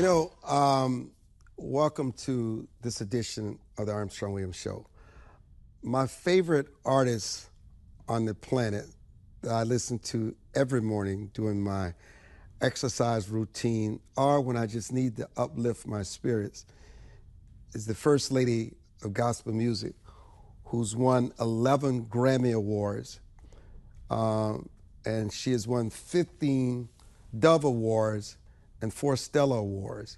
You know, welcome to this edition of the Armstrong Williams Show. My favorite artists on the planet that I listen to every morning during my exercise routine or when I just need to uplift my spirits is the First Lady of Gospel Music, who's won 11 Grammy Awards, and she has won 15 Dove Awards and 4 Stella Awards.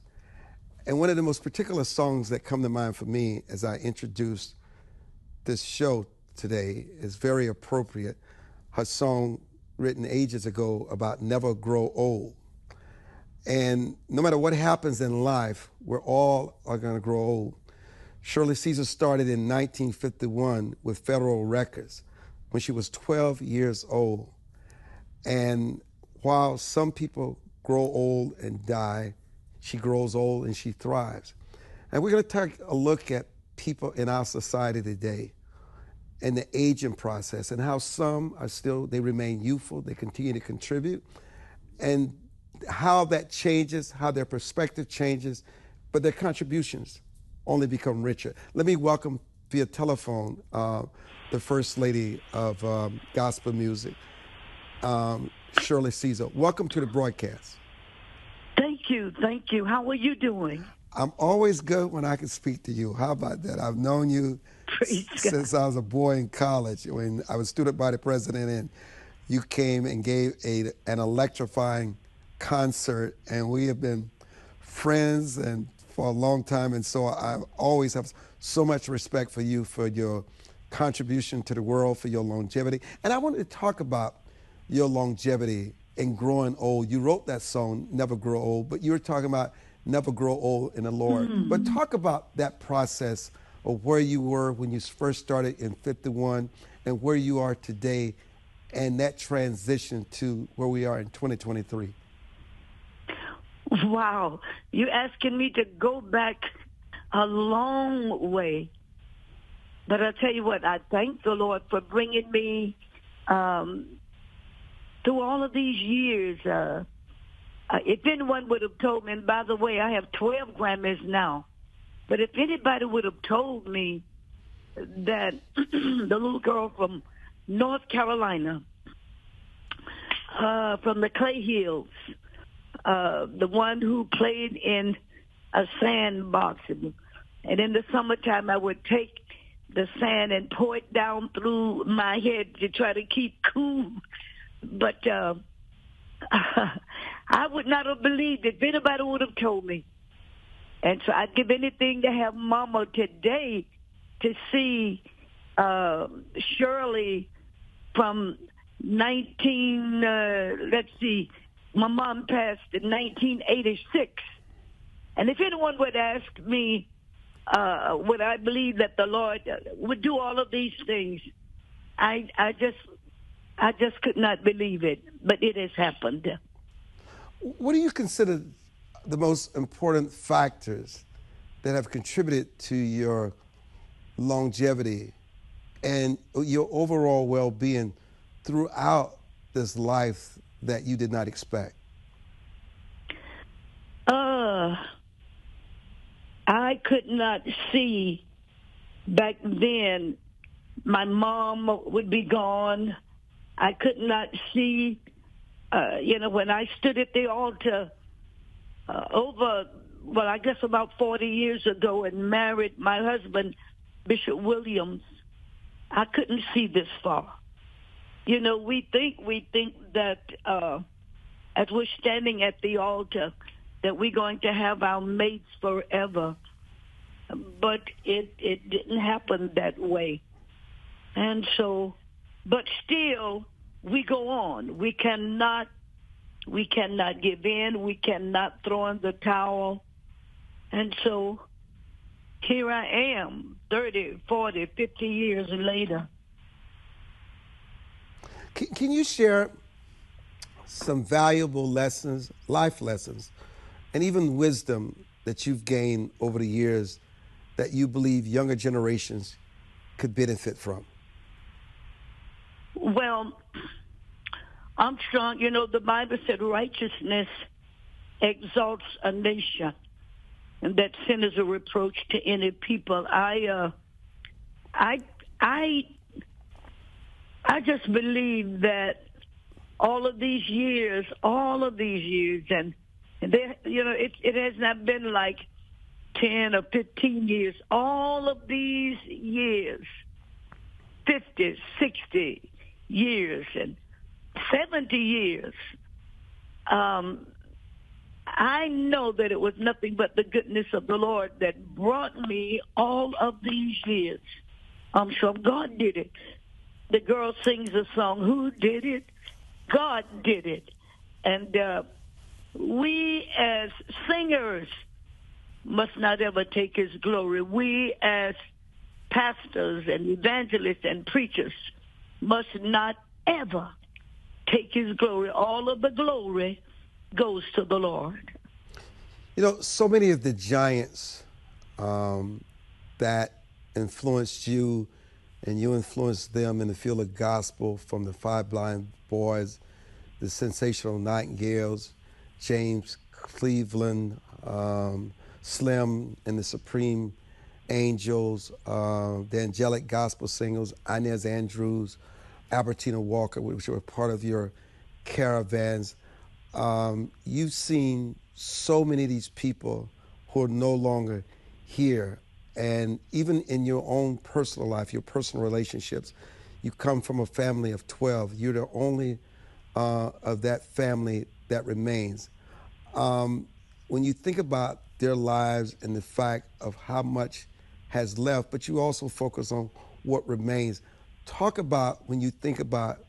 And one of the most particular songs that come to mind for me as I introduce this show today is very appropriate. Her song written ages ago about never grow old. And no matter what happens in life, we're all are going to grow old. Shirley Caesar started in 1951 with Federal Records when she was 12 years old. And while some people grow old and die, she grows old and she thrives. And we're going to take a look at people in our society today and the aging process and how some are still, they remain youthful, they continue to contribute, and how that changes, how their perspective changes, but their contributions only become richer. Let me welcome via telephone the First Lady of Gospel Music, Shirley Caesar. Welcome to the broadcast. Thank you. How are you doing? I'm always good when I can speak to you. How about that? I've known you since I was a boy in college when I was student body president, and you came and gave an electrifying concert, and we have been friends and for a long time, and so I always have so much respect for you, for your contribution to the world, for your longevity. And I wanted to talk about your longevity and growing old. You wrote that song, Never Grow Old, but you were talking about never grow old in the Lord. But talk about that process of where you were when you first started in 51 and where you are today and that transition to where we are in 2023. Wow. You're asking me to go back a long way. But I tell you what, I thank the Lord for bringing me through all of these years. If anyone would have told me, and by the way, I have 12 Grammys now, but if anybody would have told me that the little girl from North Carolina, from the Clay Hills, the one who played in a sandbox, and in the summertime I would take the sand and pour it down through my head to try to keep cool. But I would not have believed it if anybody would have told me. And so I'd give anything to have Mama today to see Shirley from my mom passed in 1986. And if anyone would ask me, would I believe that the Lord would do all of these things, I just could not believe it, but it has happened. What do you consider the most important factors that have contributed to your longevity and your overall well-being throughout this life that you did not expect? I could not see back then my mom would be gone. I could not see, when I stood at the altar I guess about 40 years ago and married my husband, Bishop Williams, I couldn't see this far. You know, we think that as we're standing at the altar that we're going to have our mates forever, but it didn't happen that way. And so, but still, we go on. We cannot give in. We cannot throw in the towel. And so here I am, 30, 40, 50 years later. Can you share some valuable lessons, life lessons, and even wisdom that you've gained over the years that you believe younger generations could benefit from? Well, Armstrong, the Bible said righteousness exalts a nation, and that sin is a reproach to any people. I just believe that all of these years, and there, it has not been like 10 or 15 years. All of these years, 50, 60 years, and 70 years, I know that it was nothing but the goodness of the Lord that brought me all of these years. I'm sure God did it. The girl sings a song, who did it? God did it. And we as singers must not ever take his glory. We as pastors and evangelists and preachers must not ever take his glory. All of the glory goes to the Lord. So many of the giants that influenced you, and you influenced them in the field of gospel, from the Five Blind Boys, the Sensational Nightingales, James Cleveland, Slim and the Supreme Angels, the Angelic Gospel Singers, Inez Andrews, Albertina Walker, which were part of your caravans. You've seen so many of these people who are no longer here. And even in your own personal life, your personal relationships, you come from a family of 12. You're the only of that family that remains. When you think about their lives and the fact of how much has left, but you also focus on what remains, talk about when you think about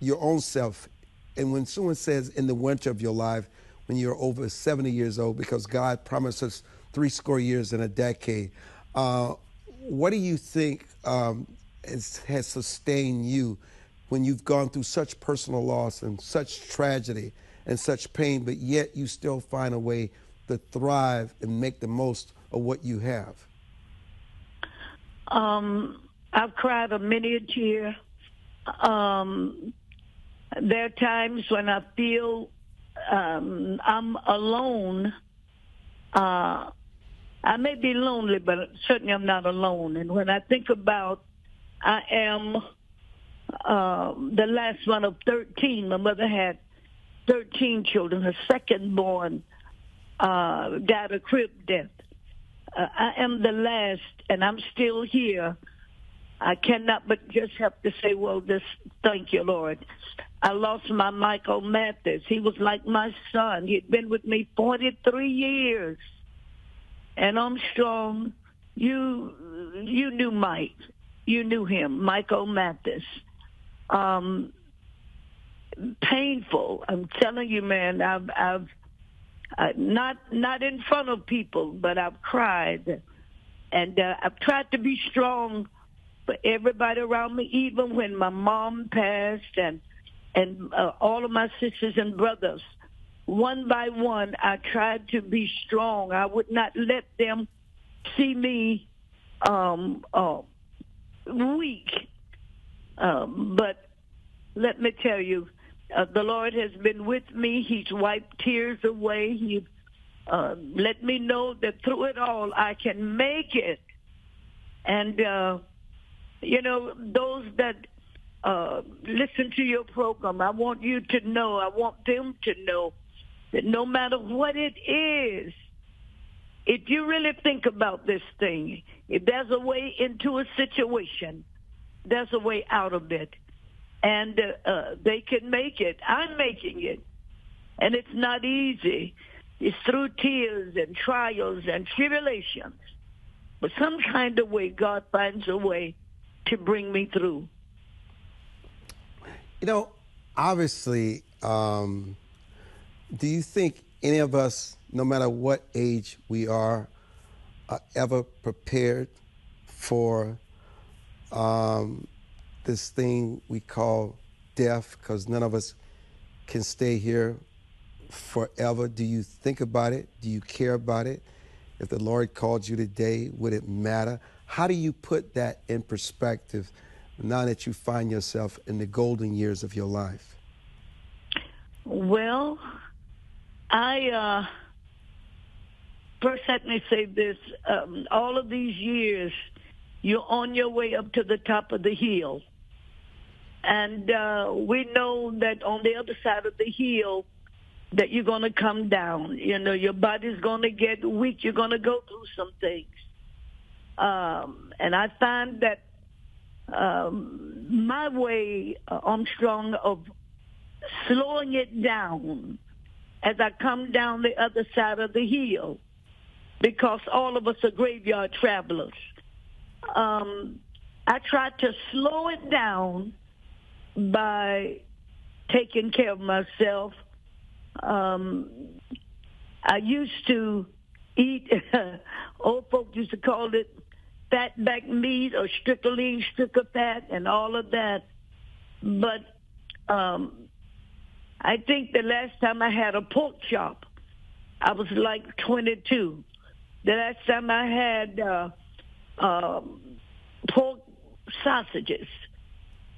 your own self, and when someone says in the winter of your life, when you're over 70 years old, because God promised us 70 years in a decade, what do you think has sustained you when you've gone through such personal loss and such tragedy and such pain, but yet you still find a way to thrive and make the most of what you have? I've cried a many a tear. There are times when I feel I'm alone. I may be lonely, but certainly I'm not alone. And when I think about I am the last one of 13. My mother had 13 children. Her second born died a crib death. I am the last, and I'm still here. I cannot but just have to say, well, just thank you, Lord. I lost my Michael Mathis. He was like my son. He'd been with me 43 years. And Armstrong, you knew Mike. You knew him, Michael Mathis. Painful. I'm telling you, man, I've not in front of people, but I've cried. And I've tried to be strong for everybody around me, even when my mom passed and all of my sisters and brothers. One by one, I tried to be strong. I would not let them see me weak. But let me tell you, the Lord has been with me. He's wiped tears away. He let me know that through it all, I can make it. And, those that listen to your program, I want you to know, I want them to know that no matter what it is, if you really think about this thing, if there's a way into a situation, there's a way out of it. And they can make it. I'm making it. And it's not easy. It's through tears and trials and tribulations. But some kind of way, God finds a way to bring me through. Obviously, do you think any of us, no matter what age we are ever prepared for this thing we call death? Because none of us can stay here forever. Do you think about it? Do you care about it? If the Lord called you today, would it matter? How do you put that in perspective now that you find yourself in the golden years of your life? Well, I first let me say this: all of these years, you're on your way up to the top of the hill, and we know that on the other side of the hill, that you're going to come down. You know, your body's going to get weak. You're going to go through some things, and I find that my way, Armstrong, of slowing it down as I come down the other side of the hill, because all of us are graveyard travelers. I try to slow it down by taking care of myself. I used to eat, old folks used to call it fat back meat or strickling, stricker fat, and all of that. But I think the last time I had a pork chop, I was like 22. The last time I had pork sausages,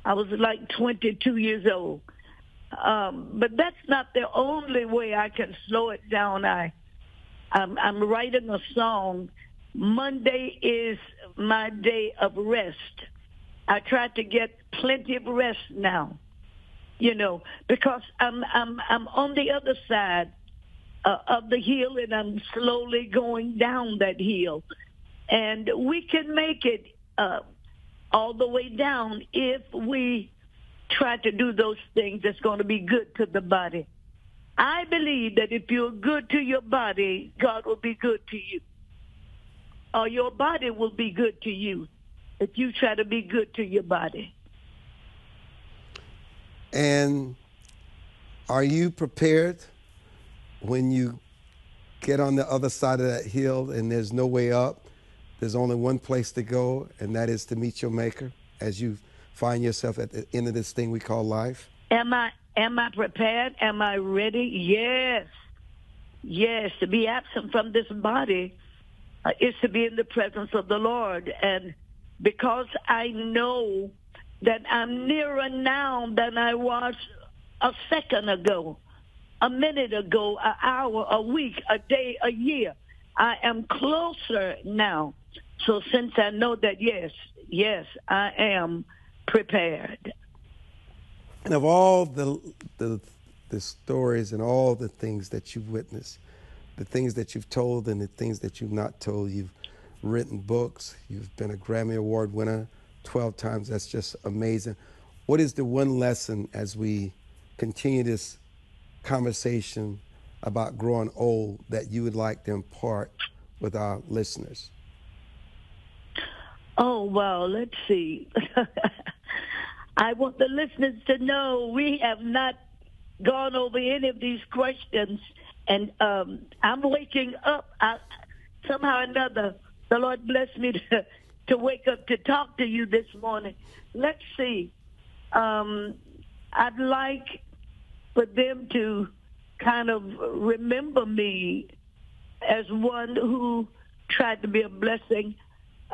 I was like 22 years old. But that's not the only way I can slow it down. I'm writing a song. Monday is my day of rest. I try to get plenty of rest now, you know, because I'm on the other side of the hill, and I'm slowly going down that hill. And we can make it all the way down if we try to do those things that's going to be good to the body. I believe that if you're good to your body, God will be good to you. Or your body will be good to you if you try to be good to your body. And are you prepared when you get on the other side of that hill and there's no way up? There's only one place to go, and that is to meet your Maker as you find yourself at the end of this thing we call life? Am I prepared? Am I ready? Yes. Yes, to be absent from this body is to be in the presence of the Lord. And because I know that I'm nearer now than I was a second ago, a minute ago, an hour, a week, a day, a year, I am closer now. So since I know that, yes, I am prepared. And of all the stories and all the things that you've witnessed, the things that you've told and the things that you've not told, you've written books, you've been a Grammy Award winner 12 times. That's just amazing. What is the one lesson as we continue this conversation about growing old that you would like to impart with our listeners? Oh, well, let's see. I want the listeners to know we have not gone over any of these questions, and I'm waking up. Somehow or another, the Lord blessed me to wake up to talk to you this morning. Let's see. I'd like for them to kind of remember me as one who tried to be a blessing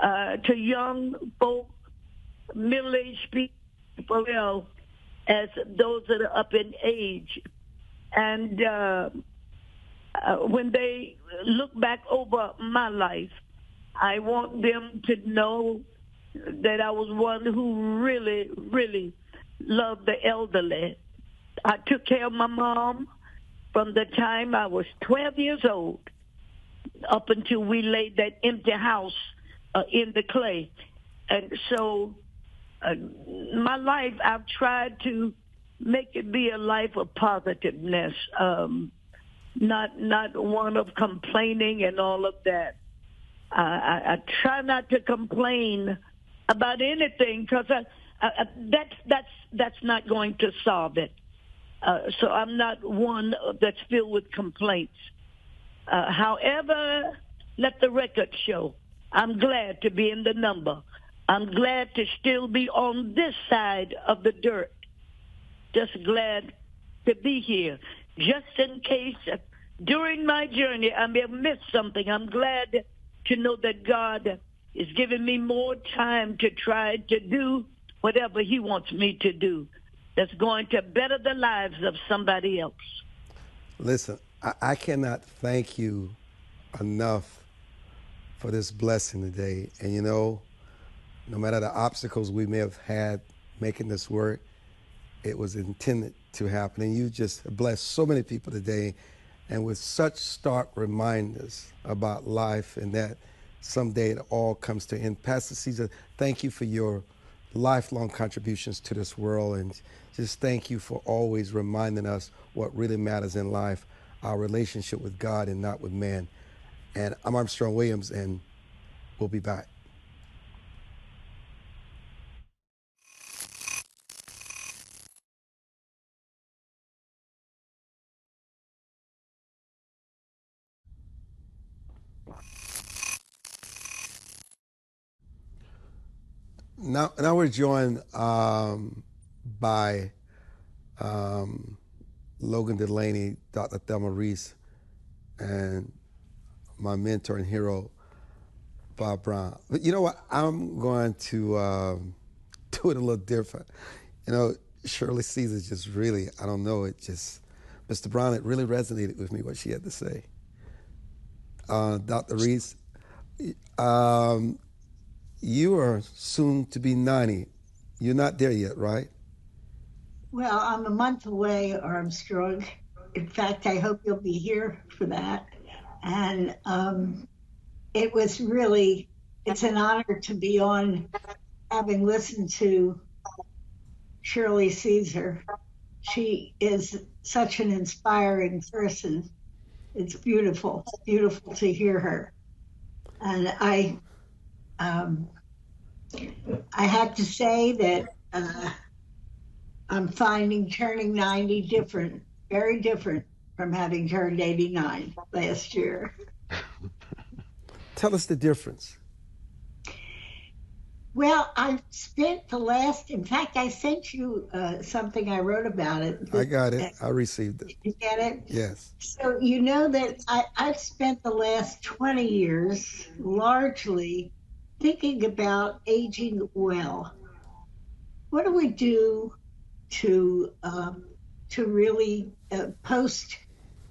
to young folk, middle-aged people, as those that are up in age. And when they look back over my life, I want them to know that I was one who really, really loved the elderly. I took care of my mom from the time I was 12 years old up until we laid that empty house in the clay. And so my life, I've tried to make it be a life of positiveness, not one of complaining and all of that. I try not to complain about anything because that's not going to solve it. So I'm not one that's filled with complaints. However, let the record show, I'm glad to be in the number. I'm glad to still be on this side of the dirt. Just glad to be here. Just in case during my journey I may have missed something, I'm glad to know that God is giving me more time to try to do whatever he wants me to do that's going to better the lives of somebody else. Listen, I cannot thank you enough for this blessing today. And you know, no matter the obstacles we may have had making this work, it was intended to happen. And you just blessed so many people today, and with such stark reminders about life and that someday it all comes to an end. Pastor Caesar, thank you for your lifelong contributions to this world, and just thank you for always reminding us what really matters in life, our relationship with God and not with man. And I'm Armstrong Williams, and we'll be back. Now we're joined by Logan, Delany, Dr. Thelma Reese, and my mentor and hero, Bob Brown. But you know what? I'm going to do it a little different. You know, Shirley Caesar just really, I don't know, it just, Mr. Brown, it really resonated with me what she had to say. Dr. Reese, you are soon to be 90. You're not there yet, right? Well, I'm a month away, Armstrong. In fact, I hope you'll be here for that. And it was really, it's an honor to be on, having listened to Shirley Caesar. She is such an inspiring person. It's beautiful to hear her. And I have to say that I'm finding turning 90 different, very different from having turned 89 last year. Tell us the difference. Well, I've spent the last, in fact, I sent you something I wrote about it. I got it. I received it. You get it? Yes. So you know that I've spent the last 20 years largely thinking about aging well. What do we do to really post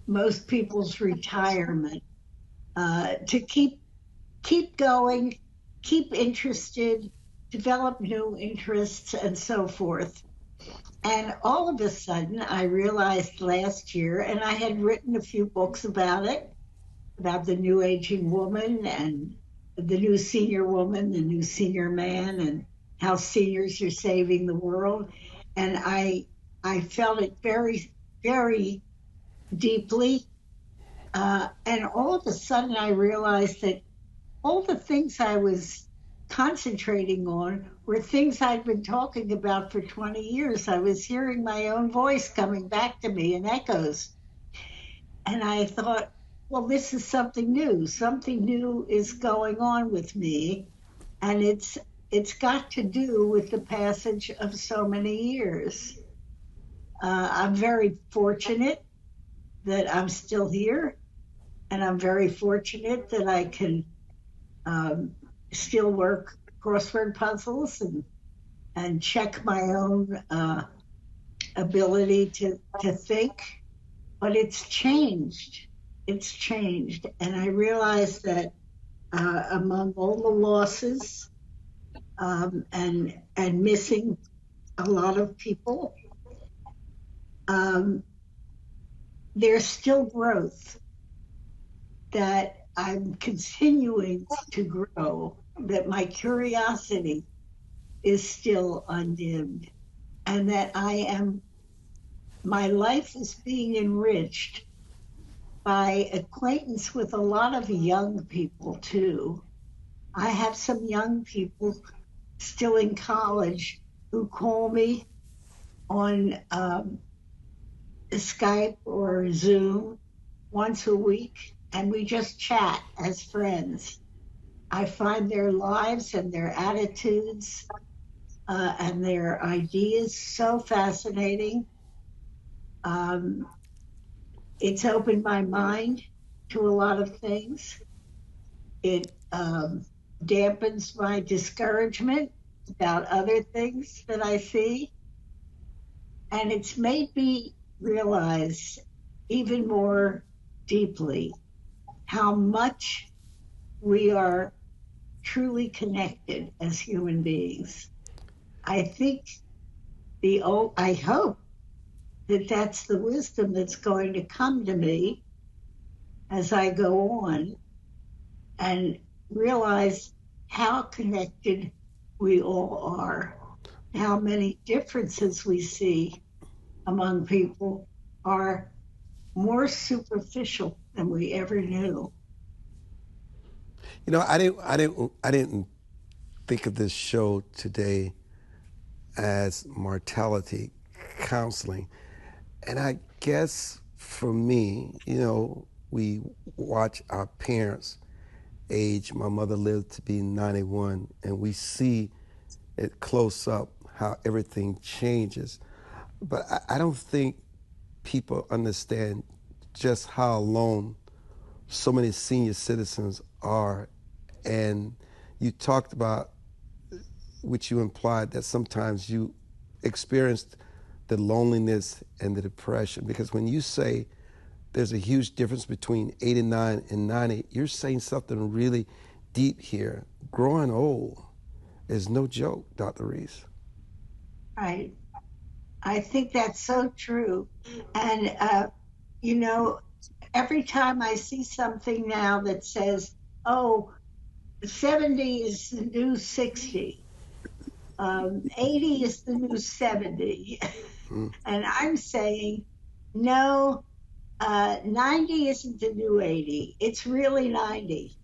most people's retirement to keep going, keep interested, develop new interests, and so forth. And all of a sudden, I realized last year, and I had written a few books about it, about the new aging woman and the new senior woman, the new senior man, and how seniors are saving the world. And I felt it very, very deeply. And all of a sudden, I realized that all the things I was concentrating on were things I'd been talking about for 20 years. I was hearing my own voice coming back to me in echoes. And I thought, well, this is something new. Something new is going on with me. And it's got to do with the passage of so many years. I'm very fortunate that I'm still here. And I'm very fortunate that I can still work crossword puzzles and check my own ability to think. But it's changed. It's changed. And I realized that among all the losses and missing a lot of people, there's still growth, that I'm continuing to grow, that my curiosity is still undimmed, and that my life is being enriched by acquaintance with a lot of young people too. I have some young people still in college who call me on Skype or Zoom once a week, and we just chat as friends. I find their lives and their attitudes and their ideas so fascinating. It's opened my mind to a lot of things. It dampens my discouragement about other things that I see. And it's made me realize even more deeply how much we are truly connected as human beings. I think I hope that that's the wisdom that's going to come to me as I go on and realize how connected we all are, how many differences we see among people are more superficial than we ever knew. You know, I didn't think of this show today as mortality counseling. And I guess for me, you know, we watch our parents age. My mother lived to be 91, and we see it close up how everything changes. But I don't think people understand just how alone so many senior citizens are. And you talked about, which you implied, that sometimes you experienced the loneliness and the depression. Because when you say there's a huge difference between 89 and 90, you're saying something really deep here. Growing old is no joke, Dr. Reese. Right. I think that's so true. And, you know, every time I see something now that says, oh, 70 is the new 60, 80 is the new 70. And I'm saying, no, 90 isn't the new 80. It's really 90.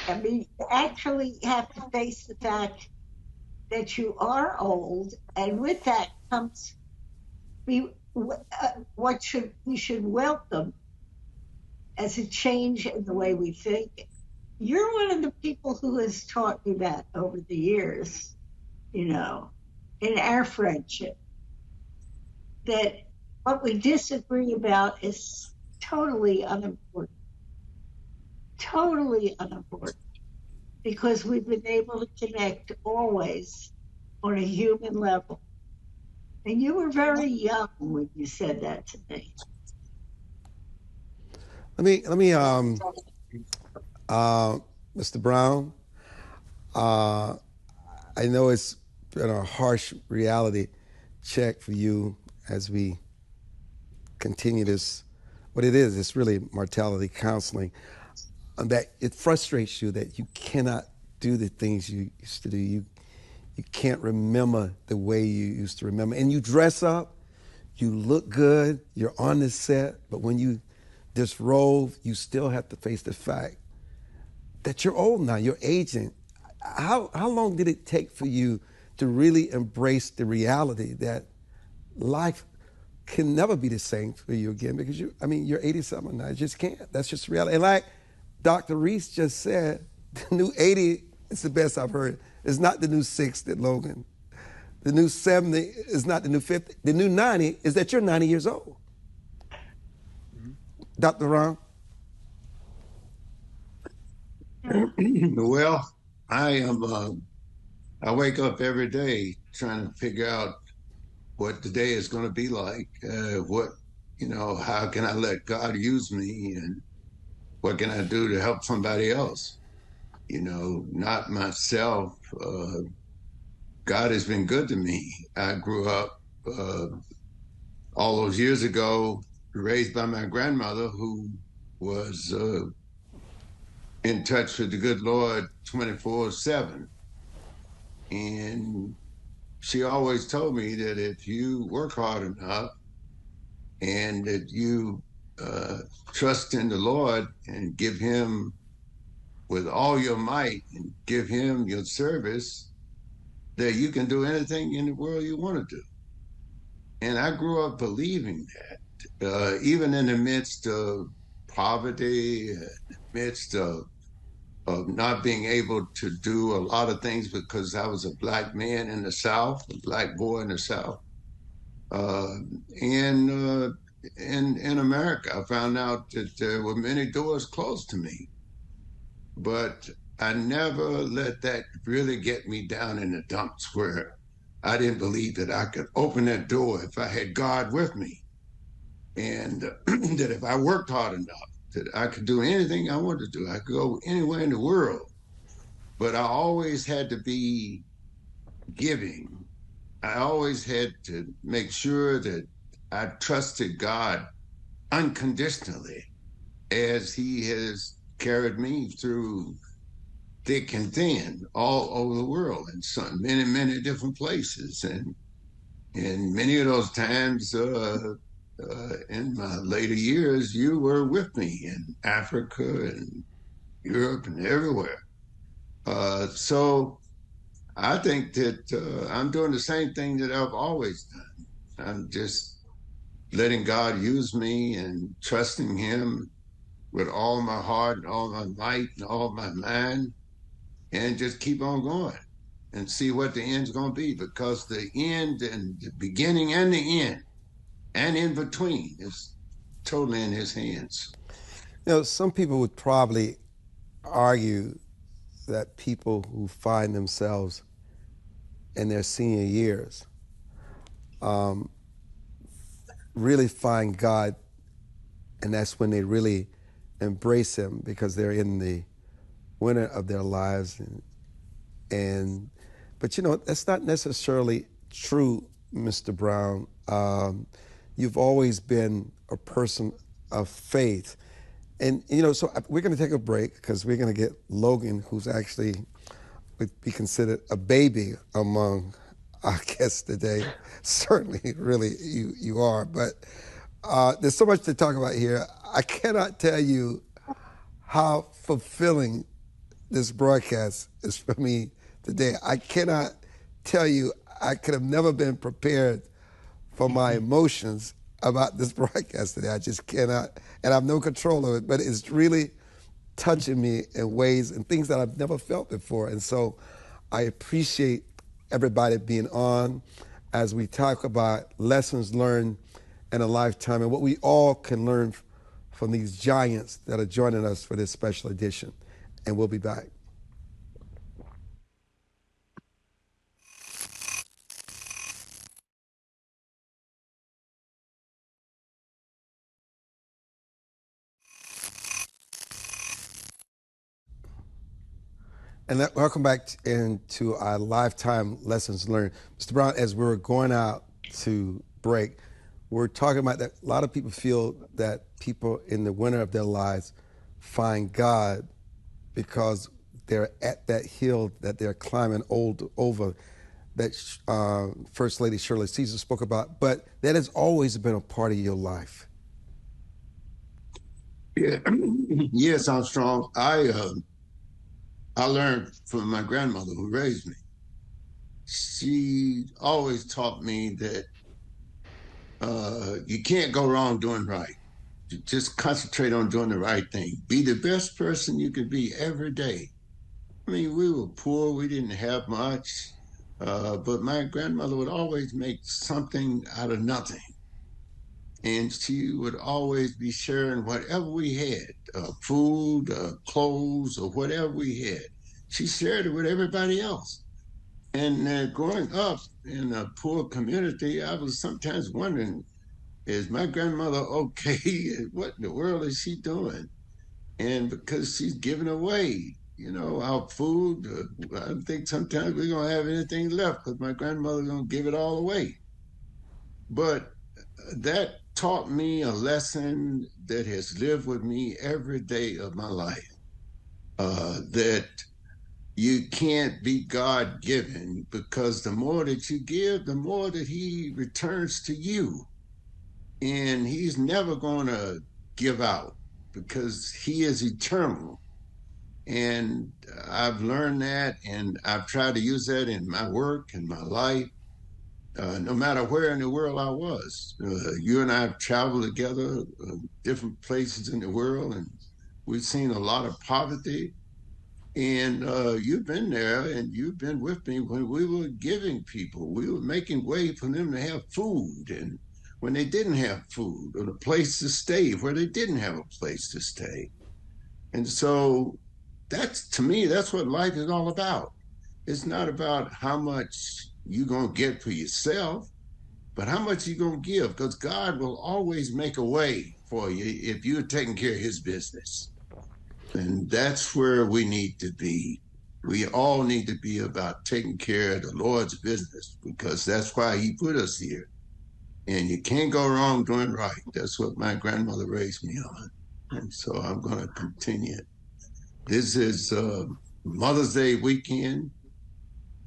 I mean, you actually have to face the fact that you are old, and with that comes what we should welcome as a change in the way we think. You're one of the people who has taught me that over the years, you know, in our friendship, that what we disagree about is totally unimportant. Totally unimportant. Because we've been able to connect always on a human level. And you were very young when you said that to me. Let me, Mr. Brown, I know it's been a harsh reality check for you as we continue this. What it is, it's really mortality counseling. That it frustrates you that you cannot do the things you used to do. You can't remember the way you used to remember. And you dress up, you look good, you're on the set, but when you disrobe, you still have to face the fact that you're old now, you're aging. How long did it take for you to really embrace the reality that life can never be the same for you again? Because you're 87 now, you just can't. That's just reality. And like Dr. Reese just said, the new 80 is the best I've heard. It's not the new 60, Logan. The new 70 is not the new 50. The new 90 is that you're 90 years old. Dr. Ron? Well, I wake up every day trying to figure out what the day is going to be like. How can I let God use me, and what can I do to help somebody else? Not myself. God has been good to me. I grew up all those years ago, raised by my grandmother, who was in touch with the good Lord 24/7. And she always told me that if you work hard enough and that you trust in the Lord and give him with all your might and give him your service, that you can do anything in the world you want to do. And I grew up believing that, even in the midst of poverty, in the midst of not being able to do a lot of things because I was a black man in the South, a black boy in the South. And in America, I found out that there were many doors closed to me. But I never let that really get me down in the dumps where I didn't believe that I could open that door if I had God with me. and that if I worked hard enough, that I could do anything I wanted to do. I could go anywhere in the world, but I always had to be giving. I always had to make sure that I trusted God unconditionally as he has carried me through thick and thin all over the world in many, many different places. And many of those times in my later years, you were with me in Africa and Europe and everywhere. So I think that I'm doing the same thing that I've always done. I'm just letting God use me and trusting him with all my heart and all my might and all my mind, and just keep on going and see what the end's going to be, because the end and the beginning and the end and in between is totally in his hands. Some people would probably argue that people who find themselves in their senior years really find God, and that's when they really embrace him, because they're in the winter of their lives. But that's not necessarily true, Mr. Brown. You've always been a person of faith. And, so we're going to take a break, because we're going to get Logan, who's actually would be considered a baby among our guests today. Certainly, really, you are. But there's so much to talk about here. I cannot tell you how fulfilling this broadcast is for me today. I cannot tell you, I could have never been prepared for my emotions about this broadcast today. I just cannot, and I have no control of it, but it's really touching me in ways and things that I've never felt before. And so I appreciate everybody being on as we talk about lessons learned in a lifetime and what we all can learn from these giants that are joining us for this special edition. And we'll be back. And welcome back into our lifetime lessons learned. Mr. Brown, as we're going out to break, we're talking about that a lot of people feel that people in the winter of their lives find God because they're at that hill that they're climbing over that First Lady Shirley Caesar spoke about, but that has always been a part of your life. Yeah. Yes, Armstrong. I learned from my grandmother who raised me. She always taught me that you can't go wrong doing right. You just concentrate on doing the right thing. Be the best person you could be every day. I mean, we were poor. We didn't have much. But my grandmother would always make something out of nothing. And she would always be sharing whatever we had, food, clothes, or whatever we had. She shared it with everybody else. And growing up in a poor community, I was sometimes wondering, is my grandmother okay? What in the world is she doing? And because she's giving away, our food, I don't think sometimes we're going to have anything left because my grandmother's going to give it all away. But that taught me a lesson that has lived with me every day of my life, that you can't be God-given, because the more that you give, the more that he returns to you. And he's never going to give out because he is eternal. And I've learned that, and I've tried to use that in my work and my life. No matter where in the world I was. You and I have traveled together, different places in the world, and we've seen a lot of poverty. And you've been there, and you've been with me when we were giving people. We were making way for them to have food, and when they didn't have food, or a place to stay where they didn't have a place to stay. And so to me, that's what life is all about. It's not about how much you're going to get for yourself. but how much you gonna give? Because God will always make a way for you if you're taking care of his business. And that's where we need to be. We all need to be about taking care of the Lord's business, because that's why he put us here. And you can't go wrong doing right. That's what my grandmother raised me on. And so I'm going to continue. This is Mother's Day weekend.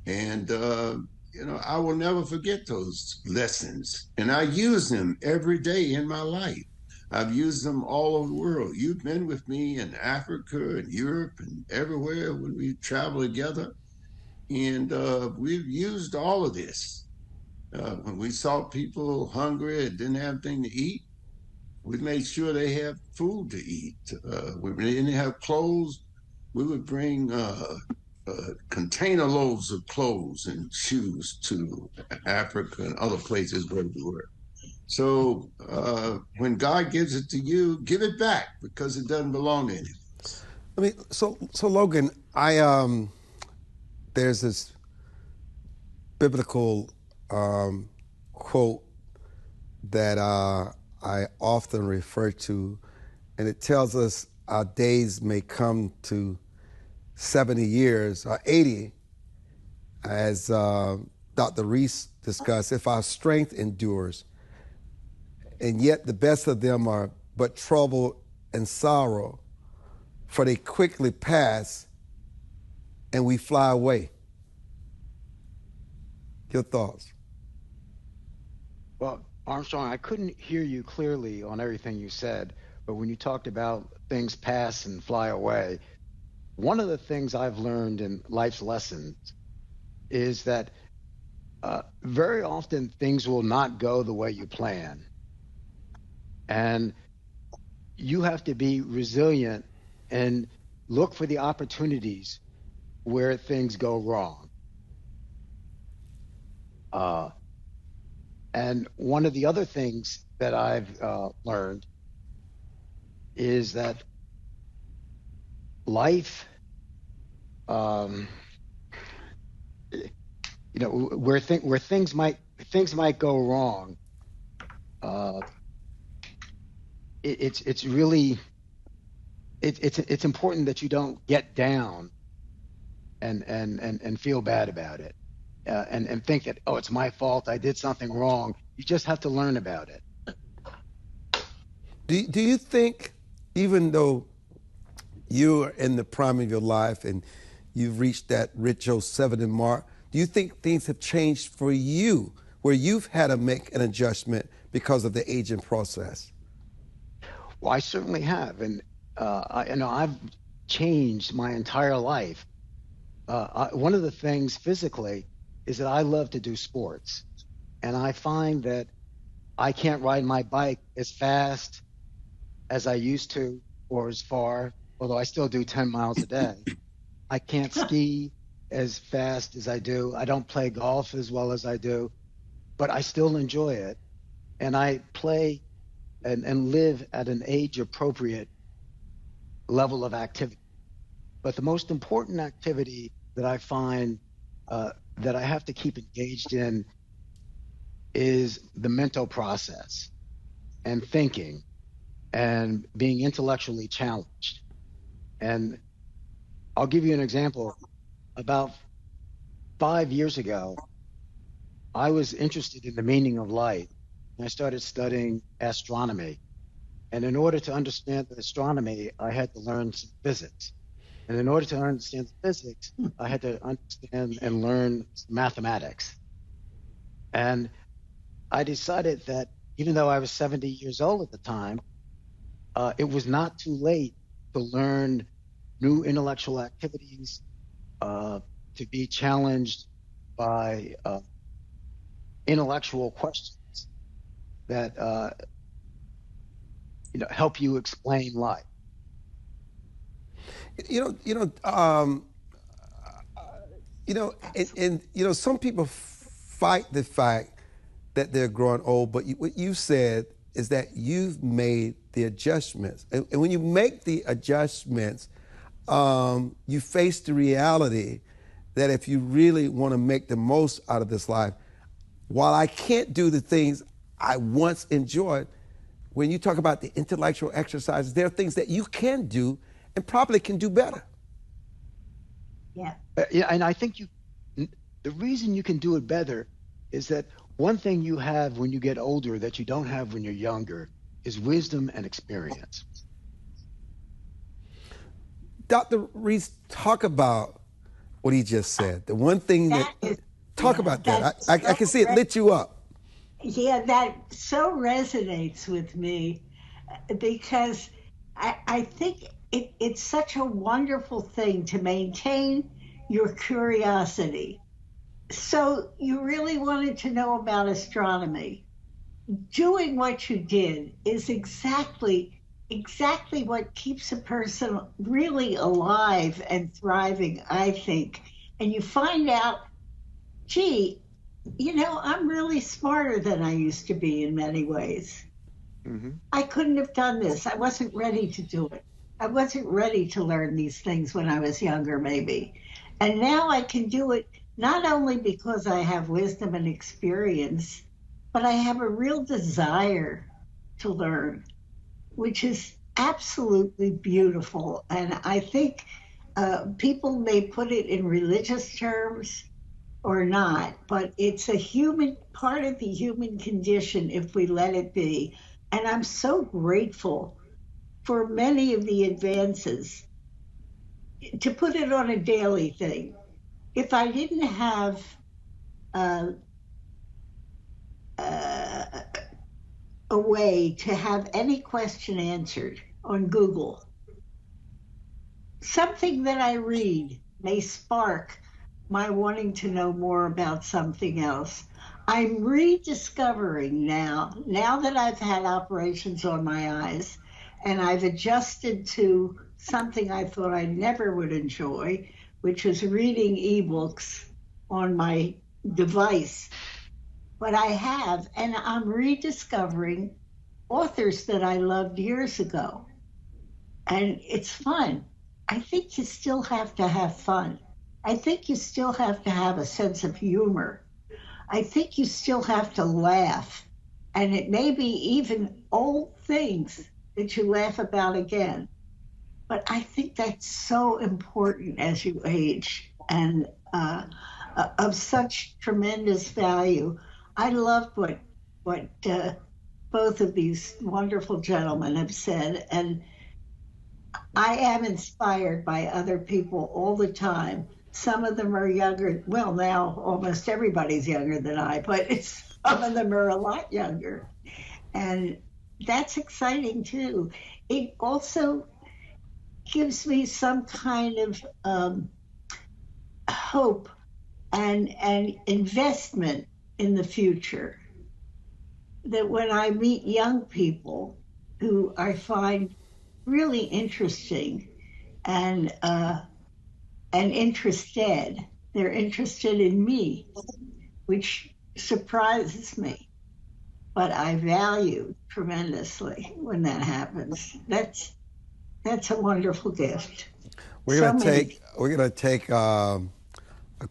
And, I will never forget those lessons. And I use them every day in my life. I've used them all over the world. You've been with me in Africa and Europe and everywhere when we travel together. And we've used all of this. When we saw people hungry and didn't have anything to eat, we made sure they have food to eat. When they didn't have clothes, we would bring container loads of clothes and shoes to Africa and other places where we were. So when God gives it to you, give it back, because it doesn't belong to anyone. I mean, so Logan, there's this biblical quote that I often refer to, and it tells us our days may come to 70 years or 80, as Dr. Reese discussed, if our strength endures, and yet the best of them are but trouble and sorrow, for they quickly pass and we fly away. Your thoughts? Well, Armstrong, I couldn't hear you clearly on everything you said, but when you talked about things pass and fly away, one of the things I've learned in life's lessons is that very often things will not go the way you plan. And you have to be resilient and look for the opportunities where things go wrong. And one of the other things that I've learned is that life, where things might go wrong, it's really important that you don't get down and feel bad about it, and think that, oh, it's my fault, I did something wrong. You just have to learn about it. Do you think, even though you're in the prime of your life and you've reached that rich old 70 mark, do you think things have changed for you, where you've had to make an adjustment because of the aging process? Well, I certainly have, and I've changed my entire life. One of the things physically is that I love to do sports, and I find that I can't ride my bike as fast as I used to, or as far, although I still do 10 miles a day. I can't ski as fast as I do. I don't play golf as well as I do, but I still enjoy it. And I play and live at an age-appropriate level of activity. But the most important activity that I find that I have to keep engaged in is the mental process and thinking and being intellectually challenged. And I'll give you an example. About 5 years ago, I was interested in the meaning of light, and I started studying astronomy. And in order to understand astronomy, I had to learn some physics. And in order to understand physics, I had to understand and learn mathematics. And I decided that even though I was 70 years old at the time, it was not too late to learn new intellectual activities, to be challenged by intellectual questions that help you explain life. Some people fight the fact that they're growing old, but what you said is that you've made the adjustments. And when you make the adjustments, you face the reality that if you really want to make the most out of this life, while I can't do the things I once enjoyed, when you talk about the intellectual exercises, there are things that you can do and probably can do better. Yeah. Yeah, and I think the reason you can do it better is that one thing you have when you get older that you don't have when you're younger is wisdom and experience. Dr. Reese, talk about what he just said. The one thing talk about that. I can see it lit you up. Yeah, that so resonates with me because I think it's such a wonderful thing to maintain your curiosity. So you really wanted to know about astronomy. Doing what you did is exactly what keeps a person really alive and thriving, I think. And you find out, gee, I'm really smarter than I used to be in many ways. Mm-hmm. I couldn't have done this. I wasn't ready to do it. I wasn't ready to learn these things when I was younger, maybe. And now I can do it not only because I have wisdom and experience, but I have a real desire to learn, which is absolutely beautiful. And I think people may put it in religious terms or not, but it's a human part of the human condition if we let it be. And I'm so grateful for many of the advances. To put it on a daily thing, if I didn't have a way to have any question answered on Google, something that I read may spark my wanting to know more about something else. I'm rediscovering now that I've had operations on my eyes and I've adjusted to something I thought I never would enjoy, which was reading ebooks on my device. But I have, and I'm rediscovering authors that I loved years ago. And it's fun. I think you still have to have fun. I think you still have to have a sense of humor. I think you still have to laugh. And it may be even old things that you laugh about again. But I think that's so important as you age and of such tremendous value. I loved what both of these wonderful gentlemen have said. And I am inspired by other people all the time. Some of them are younger. Well, now almost everybody's younger than I, but some of them are a lot younger. And that's exciting too. It also gives me some kind of hope and investment in the future. That when I meet young people who I find really interesting and interested, they're interested in me, which surprises me. But I value tremendously when that happens. That's a wonderful gift. We're gonna take a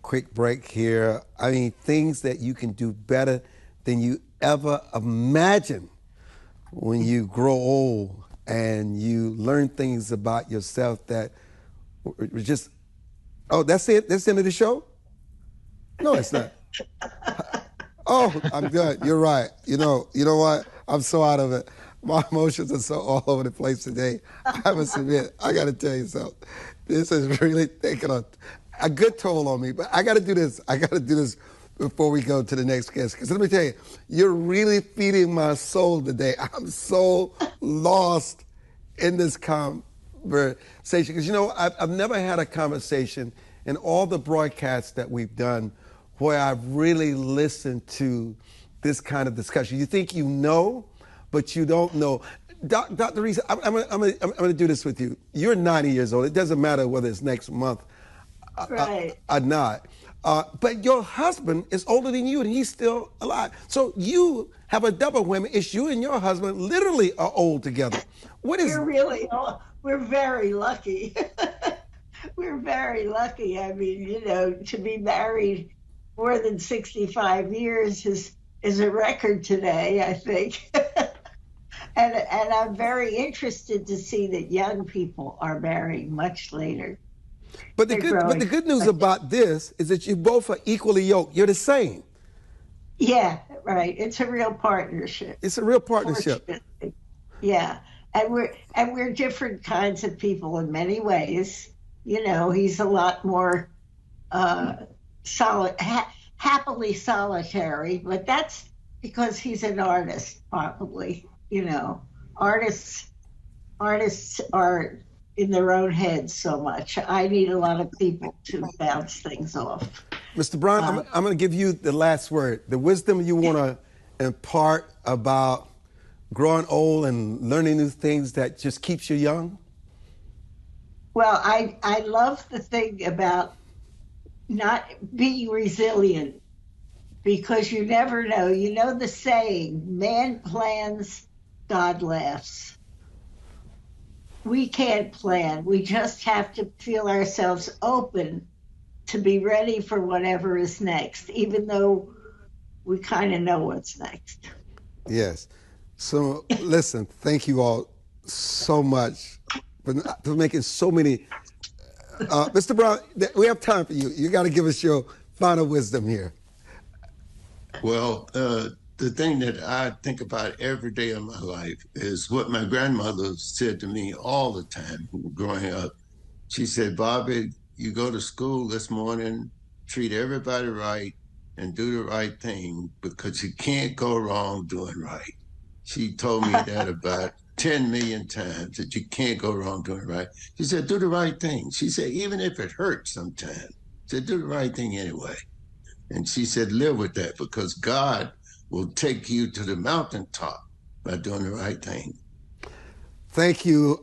quick break here. I mean, things that you can do better than you ever imagined when you grow old and you learn things about yourself that were just. Oh, that's it. That's the end of the show. No, it's not. Oh, I'm good. You're right. You know what? I'm so out of it. My emotions are so all over the place today. I must admit, I got to tell you something. This is really taking a good toll on me, but I got to do this. I got to do this before we go to the next guest. Because let me tell you, you're really feeding my soul today. I'm so lost in this conversation. Because, I've never had a conversation in all the broadcasts that we've done where I've really listened to this kind of discussion. You think you know, but you don't know. Dr. Reese, I'm going to do this with you. You're 90 years old. It doesn't matter whether it's next month Right. or not. But your husband is older than you, and he's still alive. So you have a double whammy. It's you and your husband literally are old together. We're very lucky. We're very lucky. I mean, to be married more than 65 years is a record today, I think. And I'm very interested to see that young people are marrying much later. But They're the growing. good news about this is that you both are equally yoked. You're the same. Yeah, right. It's a real partnership, It's a real partnership. fortunately. Yeah. And we're different kinds of people in many ways. He's a lot more uh, happily solitary, but that's because he's an artist, probably. Artists artists are in their own heads so much. I need a lot of people to bounce things off. Mr. Brown, Uh, I'm going to give you the last word. The wisdom you want to impart about growing old and learning new things that just keeps you young? well, I love the thing about not being resilient because you never know. You know the saying, man plans, God laughs. We can't plan. We just have to feel ourselves open to be ready for whatever is next, even though we kind of know what's next. Yes. So listen, thank you all so much for making so many. Mr. Brown, we have time for you. You got to give us your final wisdom here. Well, the thing that I think about every day of my life is what my grandmother said to me all the time growing up. She said, Bobby, you go to school this morning, treat everybody right, and do the right thing because you can't go wrong doing right. She told me that about 10 million times, that you can't go wrong doing right. She said, do the right thing. She said, even if it hurts sometimes, she said, do the right thing anyway. And she said, live with that because God will take you to the mountaintop by doing the right thing. Thank you,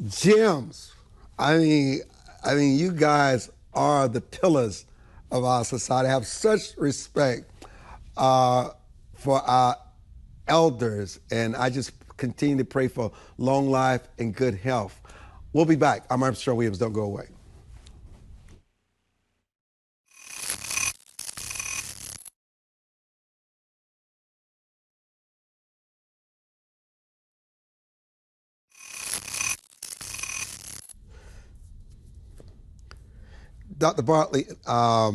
Gems. I mean, you guys are the pillars of our society. I have such respect for our elders, and I just continue to pray for long life and good health. We'll be back. I'm Armstrong Williams. Don't go away. Dr. Bartlett, I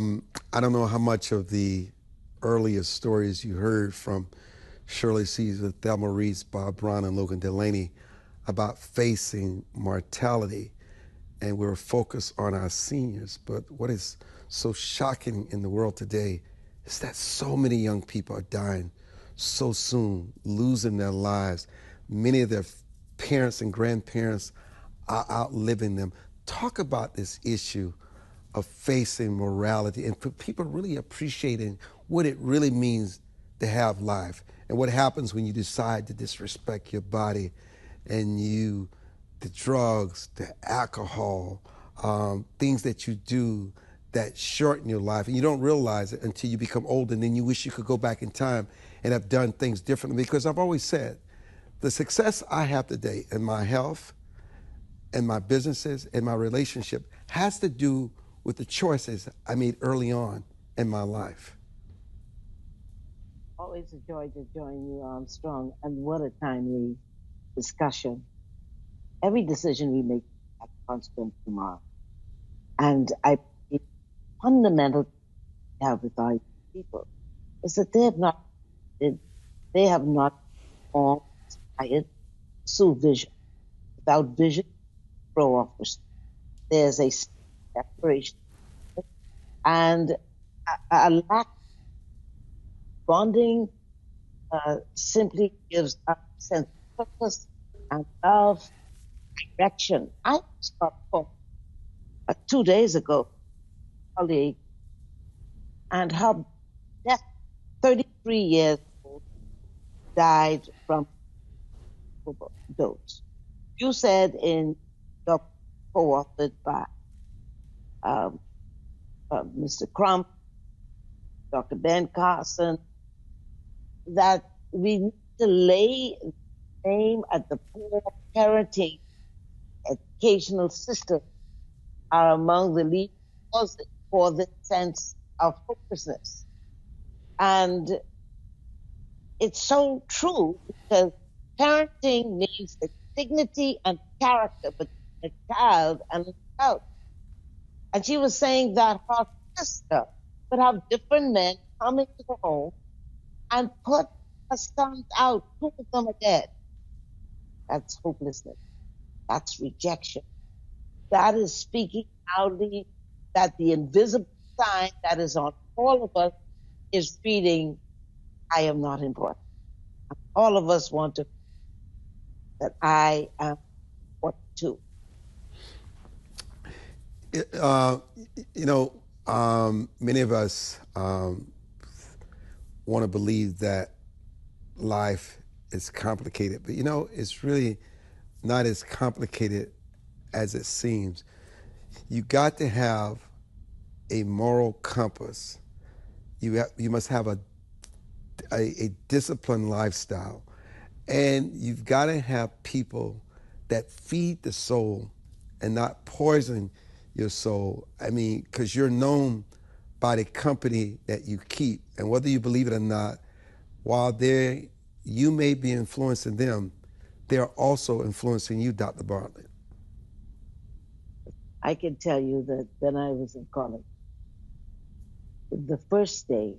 don't know how much of the earlier stories you heard from Shirley Caesar, Thelma Reese, Bob Brown, and Logan Delany about facing mortality, and we're focused on our seniors. But what is so shocking in the world today is that so many young people are dying so soon, losing their lives. Many of their parents and grandparents are outliving them. Talk about this issue of facing morality and for people really appreciating what it really means to have life and what happens when you decide to disrespect your body and the drugs, the alcohol, things that you do that shorten your life, and you don't realize it until you become old, and then you wish you could go back in time and have done things differently. Because I've always said, the success I have today in my health, and my businesses, and my relationship has to do with the choices I made early on in my life. Always a joy to join you, Armstrong, and what a timely discussion. Every decision we make has consequence tomorrow. And I think fundamental to have with our people is that they have not all inspired, pursue vision. Without vision, throw off pursuit. There's a separation and a lack of bonding simply gives a sense of purpose and of direction. I was about 2 days ago, a colleague, and her death, 33 years old, died from overdose. You said in your co-authored by Mr. Crump, Dr. Ben Carson, that we need to lay name at the poor parenting educational system are among the lead causes for the sense of hopelessness. And it's so true because parenting means the dignity and character between a child and an adult. And she was saying that her sister would have different men come into the home and put her sons out, two of them are dead. That's hopelessness. That's rejection. That is speaking loudly that the invisible sign that is on all of us is reading, I am not important. All of us want to, that I am important too. Many of us want to believe that life is complicated, but it's really not as complicated as it seems. You got to have a moral compass. You must have a disciplined lifestyle, and you've got to have people that feed the soul and not poison your soul. I mean, because you're known by the company that you keep, and whether you believe it or not, while you may be influencing them, they're also influencing you, Dr. Bartlett. I can tell you that when I was in college, the first day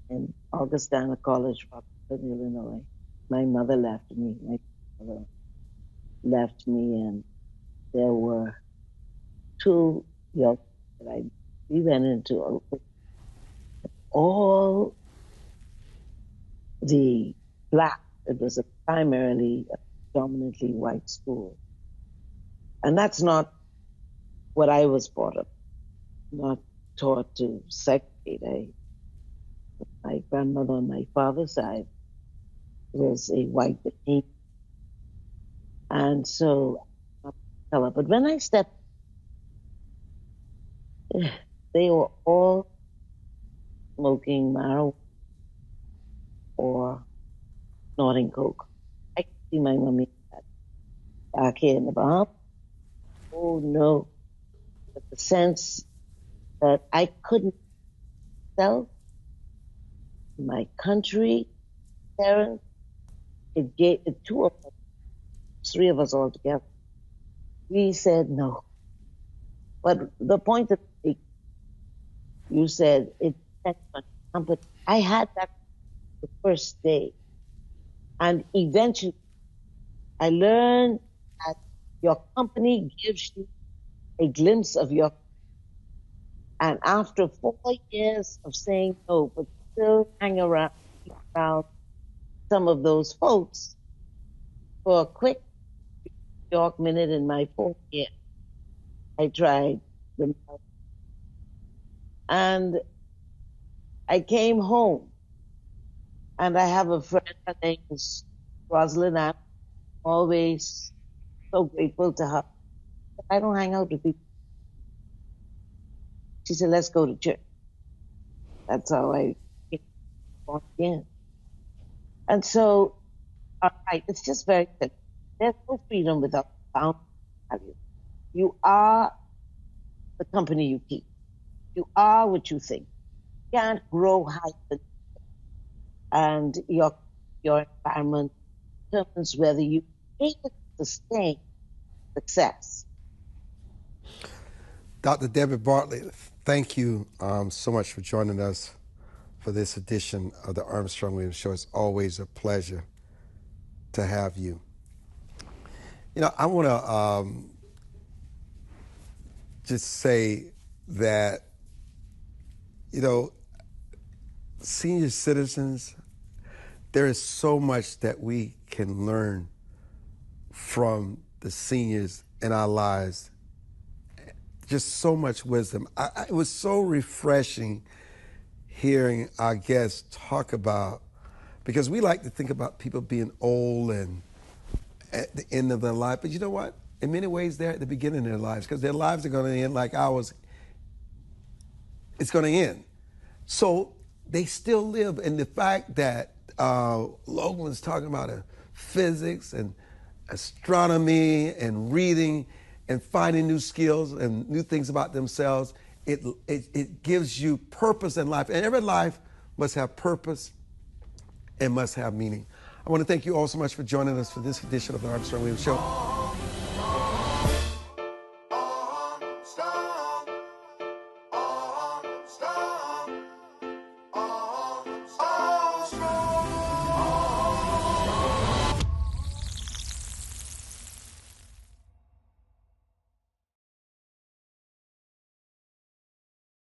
in Augustana College, Bartlett, Illinois, my mother left me. My mother left me, and there were two young that we went into all the black. It was a primarily dominantly white school, and that's not what I was brought up. Not taught to segregate. My grandmother on my father's side was a white Benin, and so but when I stepped, they were all smoking marijuana or snorting coke. I could see my mommy back here in the Bahamas. Oh no, but the sense that I couldn't sell my country, parents, it gave the two of us, three of us all together. We said no. But the point that you said, it depends on company. I had that the first day. And eventually, I learned that your company gives you a glimpse of your. And after 4 years of saying no, but still hang around some of those folks for a quick New York minute in my 4th year, I tried them. And I came home, and I have a friend, her name is Rosalind. I'm always so grateful to her. I don't hang out with people. She said, let's go to church. That's how I came in. And so, all right, it's just very simple. There's no freedom without boundaries. You are the company you keep. You are what you think. You can't grow high, and your environment determines whether you can sustain success. Dr. Debbie Bartlett, thank you so much for joining us for this edition of the Armstrong Williams Show. It's always a pleasure to have you. I want to just say that, senior citizens, there is so much that we can learn from the seniors in our lives. Just so much wisdom. It was so refreshing hearing our guests talk about, because we like to think about people being old and at the end of their life, but you know what? In many ways, they're at the beginning of their lives, because their lives are going to end like ours. It's going to end. So they still live. And the fact that Logan was talking about physics and astronomy and reading and finding new skills and new things about themselves, it gives you purpose in life. And every life must have purpose and must have meaning. I want to thank you all so much for joining us for this edition of the Armstrong Williams Show.